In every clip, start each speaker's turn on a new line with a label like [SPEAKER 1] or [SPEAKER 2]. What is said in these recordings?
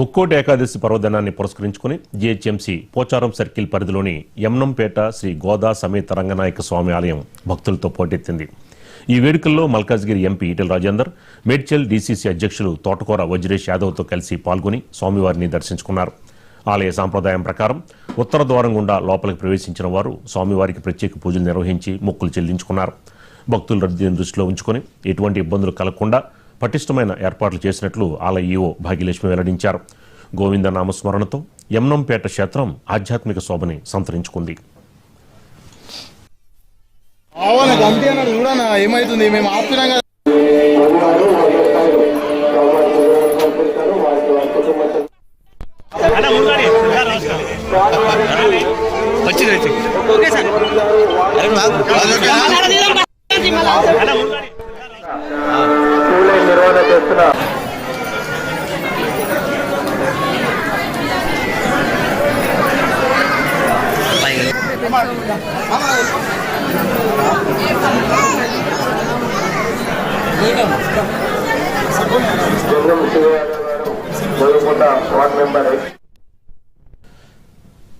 [SPEAKER 1] ముక్కోటి ఏకాదశి పర్వదినాన్ని పురస్కరించుకుని GHMC Pocharam circle పరిధిలోని యమ్నంపేట శ్రీ గోదా సమేత రంగనాయక స్వామి ఆలయం భక్తులతో పోటెత్తింది. ఈ వేడుకల్లో మల్కాజ్గిరి ఎంపీ ఈటెల రాజేందర్, మేడ్చల్ డీసీసీ అధ్యక్షులు తోటకూర వజ్రేష్ యాదవ్తో కలిసి పాల్గొని స్వామివారిని దర్శించుకున్నారు. ఆలయ సాంప్రదాయం ప్రకారం ఉత్తర ద్వారం గుండా లోపలికి ప్రవేశించిన వారు స్వామివారికి ప్రత్యేక పూజలు నిర్వహించి మొక్కులు చెల్లించుకున్నారు. భక్తుల రద్దీని దృష్టిలో ఉంచుకొని ఎటువంటి ఇబ్బందులు కలగకుండా పటిష్టమైన ఏర్పాట్లు చేసినట్లు ఆలయ ఈవో భాగ్యలక్ష్మి వెల్లడించారు. గోవింద నామస్మరణతో యమ్నంపేట క్షేత్రం ఆధ్యాత్మిక శోభని సంతరించుకుంది.
[SPEAKER 2] నిర్వహణ చేస్తున్న వార్డ్ మెంబర్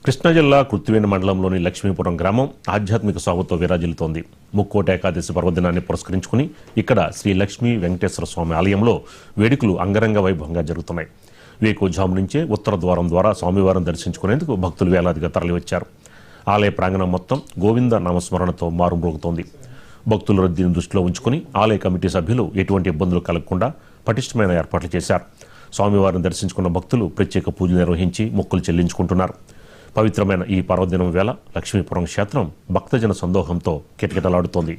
[SPEAKER 1] కృష్ణా జిల్లా కృత్తివేణి మండలంలోని లక్ష్మీపురం గ్రామం ఆధ్యాత్మిక శోభతో విరాజిల్లుతోంది. ముక్కోటి ఏకాదశి పర్వదినాన్ని పురస్కరించుకుని ఇక్కడ శ్రీ లక్ష్మీ వెంకటేశ్వర స్వామి ఆలయంలో వేడుకలు అంగరంగ వైభవంగా జరుగుతున్నాయి. వేకువజాము నుంచే ఉత్తర ద్వారం ద్వారా స్వామివారిని దర్శించుకునేందుకు భక్తులు వేలాదిగా తరలివచ్చారు. ఆలయ ప్రాంగణం మొత్తం గోవింద నామస్మరణతో మారుమ్రోగుతోంది. భక్తుల రద్దీని దృష్టిలో ఉంచుకుని ఆలయ కమిటీ సభ్యులు ఎటువంటి ఇబ్బందులు కలగకుండా పటిష్టమైన ఏర్పాట్లు చేశారు. స్వామివారిని దర్శించుకున్న భక్తులు ప్రత్యేక పూజలు నిర్వహించి మొక్కులు చెల్లించుకుంటున్నారు. పవిత్రమైన ఈ పర్వదినం వేళ లక్ష్మీపురం క్షేత్రం భక్తజన సందోహంతో కిటకిటలాడుతోంది.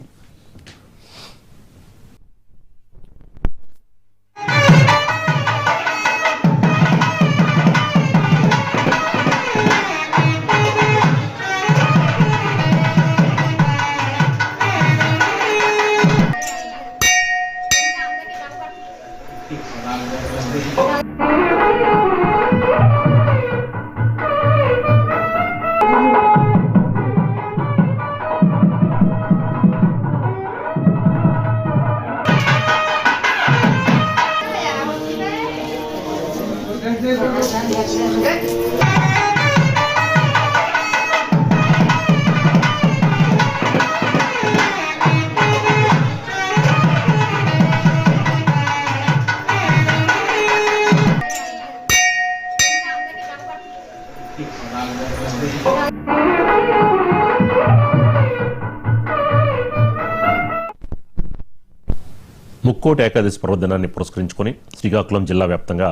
[SPEAKER 1] ముక్కోటి ఏకాదశి పర్వదినాన్ని పురస్కరించుకుని శ్రీకాకుళం జిల్లా వ్యాప్తంగా